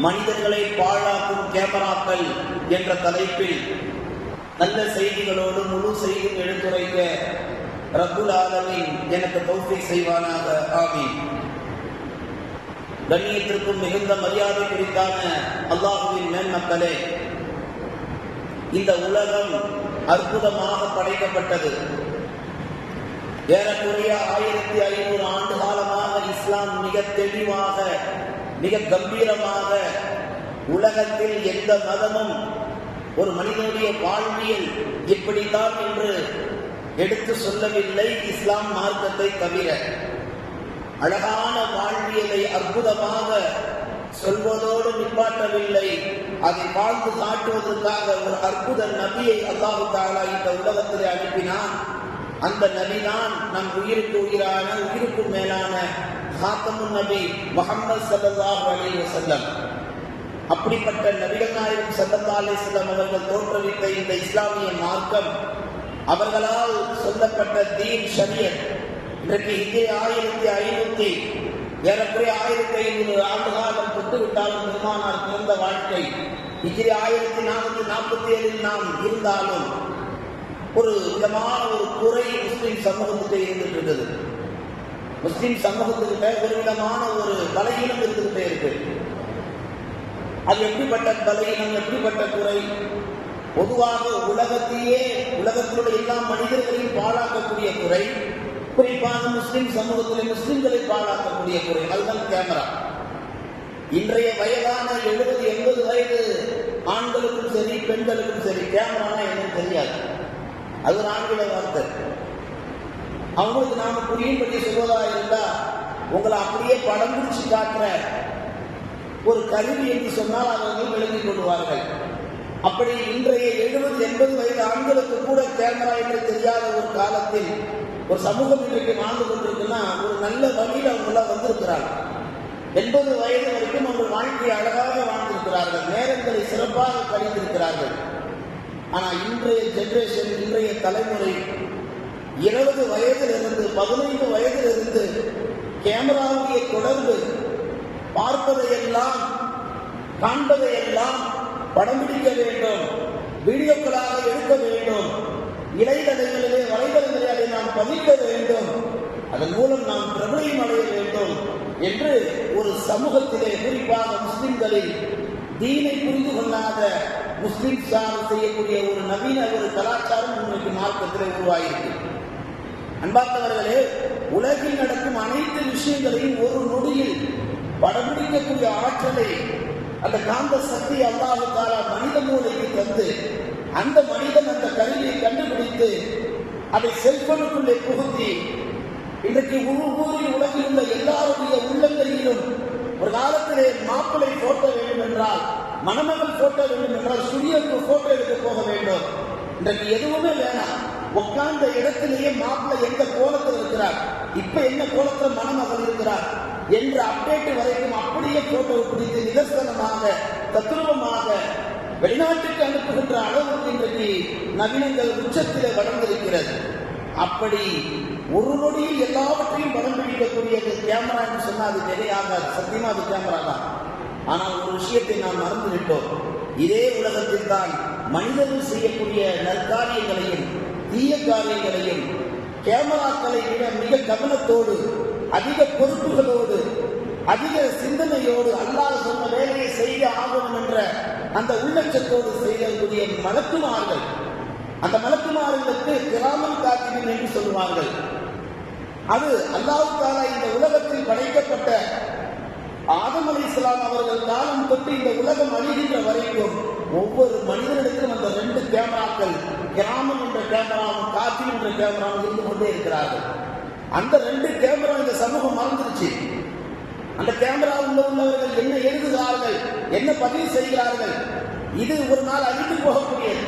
மனிதர்களை பாழாக்கும் கேமராக்கள் என்ற தலைப்பில் நல்ல செய்திகளோடு முழு செய்தியும் எடுத்துரைக்க ரப்புல் ஆலமீன் எனக்கு தௌஃபீக் செய்வானாக. ஆமீன். கண்ணியத்திற்கும் மிகுந்த மரியாதை குறித்தான அல்லாஹுவின் மேன்மக்களே, இந்த உலகம் அற்புதமாக படைக்கப்பட்டது. ஏறக்குறைய 1500 ஆண்டு காலமாக இஸ்லாம் மிக தெளிவாக, மிக கம்பீரமாக உலகத்தில் எந்த மதமும் ஒரு மனிதனுடைய வாழ்வியல் இப்படித்தான் என்று எடுத்து சொல்லவில்லை, இஸ்லாம் மார்க்கத்தை தவிர. அழகான வாழ்வியலை அற்புதமாக சொல்வதோடு நிப்பாட்டவில்லை, அதை வாழ்ந்து காட்டுவதற்காக ஒரு அற்புத நபியை அல்லாஹ் தஆலா இந்த உலகத்திலே அனுப்பினான். அந்த நபிதான் நம் உயிருக்கு உயிரான, உயிருக்கு மேலான காத்தமுன் நபி முஹம்மது ஸல்லல்லாஹு அலைஹி வஸல்லம். அப்படிப்பட்ட நபிகள் நாயகம் ஸல்லல்லாஹு அலைஹி வஸல்லம் அவர்கள் தோற்றுவித்த இந்த இஸ்லாமிய மார்க்கம், அவர்களால் சொல்லப்பட்ட தீன் ஷரியத், இன்றைக்கு ஹிஜ்ரி 1500 ஏறக்குறைய 1500 ஆண்டு காலம் தொட்டுவிட்டாலும் பெருமானார் பிறந்த வாழ்க்கை ஹிஜ்ரி 1447 நாம் இருந்தாலும் ஒரு விதமான ஒரு குறை முஸ்லிம் சமூகத்துக்கு இருந்துட்டு இருக்குது. முஸ்லிம் சமூகத்துக்கிட்ட ஒரு விதமான ஒரு பலகீனம் இருந்துகிட்டே இருக்கு. அது எப்படிப்பட்ட பலகீனம், எப்படிப்பட்ட குறை? பொதுவாக உலகத்திலுள்ள எல்லா மனிதர்களையும் பாழாக்கக்கூடிய குறை, குறிப்பாக முஸ்லிம் சமூகத்தில் முஸ்லிம்களை பாழாக்கக்கூடிய குறை, அதுதான் கேமரா. இன்றைய வயதான 70-80 வயது ஆண்களுக்கும் சரி பெண்களுக்கும் சரி கேமரானா என்னன்னு தெரியாது. அது ஒரு ஆங்கில வார்த்தை. அவங்களுக்கு நாம புரியும்படி சொல்வதா இருந்தா, உங்களை அப்படியே படம் பிடிச்சு காட்டுற ஒரு கருவி என்று சொன்னால் அவர்கள் விளங்கிக் கொள்வார்கள். அப்படி இன்றைய 70-80 வயது ஆண்களுக்கு கூட கேமரா என்று தெரியாத ஒரு காலத்தில் ஒரு சமூகம் இன்றைக்கு வாழ்ந்து கொண்டிருக்குன்னா ஒரு நல்ல வழியில் அவங்களாம் வந்திருக்கிறார்கள். 80 வயது வரைக்கும் அவர்கள் வாழ்க்கையை அழகாக வாழ்ந்திருக்கிறார்கள், நேரங்களை சிறப்பாக கழித்திருக்கிறார்கள். ஆனா இன்றைய ஜெனரேஷன், இன்றைய தலைமுறை 20 வயதிலிருந்து 15 வயதிலிருந்து கேமராவுடைய தொடர்பு, பார்ப்பதையெல்லாம் காண்பதையெல்லாம் படம் பிடிக்க வேண்டும், வீடியோக்களாக எடுக்க வேண்டும், இணையதளங்களிலே வலைதளங்களிலே அதை நாம் பதிக்க வேண்டும், அதன் மூலம் நாம் பிரபலம் அடைய வேண்டும் என்று ஒரு சமூகத்திலே, குறிப்பாக முஸ்லிம்களில் தீனை புரிந்து கொள்ளாத முஸ்லிம் சார் செய்யக்கூடிய ஒரு நவீன ஒரு கலாச்சாரம் இன்றைக்கு மார்க்கத்திலே உருவாயிருக்கு. அன்பார்ந்தவர்களே, உலகில் நடக்கும் அனைத்து விஷயங்களையும் ஒரு நொடியில் படம் பிடிக்கக்கூடிய ஆற்றலை, அந்த காந்த சக்தி அல்லாஹ் தஆலா மனித மூளைக்கு தந்து, அந்த மனிதன் அந்த கருவியை கண்டுபிடித்து அதை செல்போனுக்குள்ளே புகுத்தி இன்றைக்கு உலகில் உள்ள எல்லாருடைய உள்ளங்களிலும் ஒரு காலத்திலே மாப்பிள்ளை போட்டோ வேண்டும் என்றால், மணமகள் போட்டோ வேண்டும் என்றால் ஸ்டுடியோக்கு போட்டோ எடுக்க போக வேண்டும். இன்றைக்கு எதுவுமே வேணாம், உட்கார்ந்த இடத்திலேயே மாப்பிள்ளை எந்த கோலத்தில் இருக்கிறார், இப்ப என்ன கோலத்தில் மணமகள் இருக்கிறார் என்ற அப்டேட் வரைக்கும் அப்படியே போட்டோ பிடித்து நிதர்சனமாக தத்ரூபமாக வெளிநாட்டுக்கு அனுப்புகின்ற அளவுக்கு இன்றைக்கு நவீனங்கள் உச்சத்திலே வளர்ந்திருக்கிறது. அப்படி ஒரு நொடியில் எல்லாவற்றையும் படம் பிடிக்கக்கூடியது கேமரா என்று சொன்னால் அது நிறையாக சத்தியமா அது கேமரா தான். ஆனால் ஒரு விஷயத்தை நாம் மறந்துவிட்டோம். இதே உலகத்தில் தான் மனிதர்கள் செய்யக்கூடிய நற்காரியங்களையும் தீய காரியங்களையும் கேமராக்களை விட மிக கவனத்தோடு, அதிக பொறுப்புகளோடு, அதிக சிந்தனையோடு அல்லாஹ் சொன்ன வேலையை செய்ய ஆகணும் என்ற அந்த உள்ளட்சத்தோடு செய்யக்கூடிய மலக்குமார்கள், அந்த மலக்குமார்களுக்கு கிராமம் காத்திபின் என்று சொல்லுவார்கள். அது அல்லாஹ் தஆலா இந்த உலகத்தில் படைக்கப்பட்ட ஆதம் அலைஹிஸ்ஸலாம் அவர்கள் காலம் தொட்டு இந்த உலகம் அழிகின்ற வரைக்கும் ஒவ்வொரு மனிதனிடத்திலும் அந்த 2 கேமராக்கள், கிராமம் என்ற கேமராவும் காத்திப் என்ற கேமராவும் இருந்து கொண்டே இருக்கிறார்கள். அந்த 2 கேமரா இந்த சமூகம் மறந்துருச்சு. அந்த கேமரா உள்ளவர்கள் என்ன எழுதுகிறார்கள், என்ன பதிவு செய்கிறார்கள், இது ஒரு நாள் அழிந்து போகக்கூடியது.